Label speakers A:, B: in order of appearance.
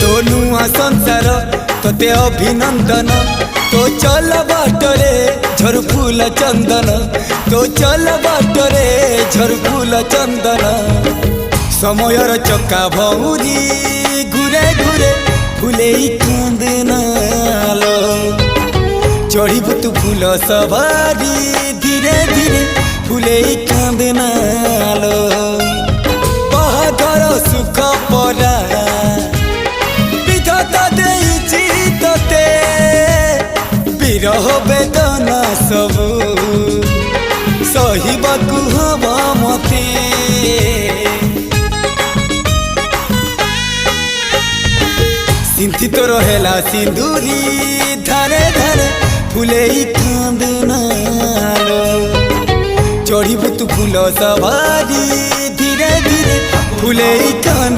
A: तो नुआ संसार तोते अभिनंदन तो चल बाटरे झरफुल चंदन तो चल बाटरे झरफुल चंदन समयर चक्का भौरी घुरे घुरे फुले कांदनालो चढ़ीबु तू फूल सवारी धीरे धीरे फुले कांदनालो बाहागर सुख परा विधाता देइछि तोते विरह वेदना सबु सहिबाकु हबा मते सिंथी तो रहेला सिंदूरी धारे धारे फुले कांदनालो चढ़ीबु तू फूल सवारी धीरे धीरे फुले कांद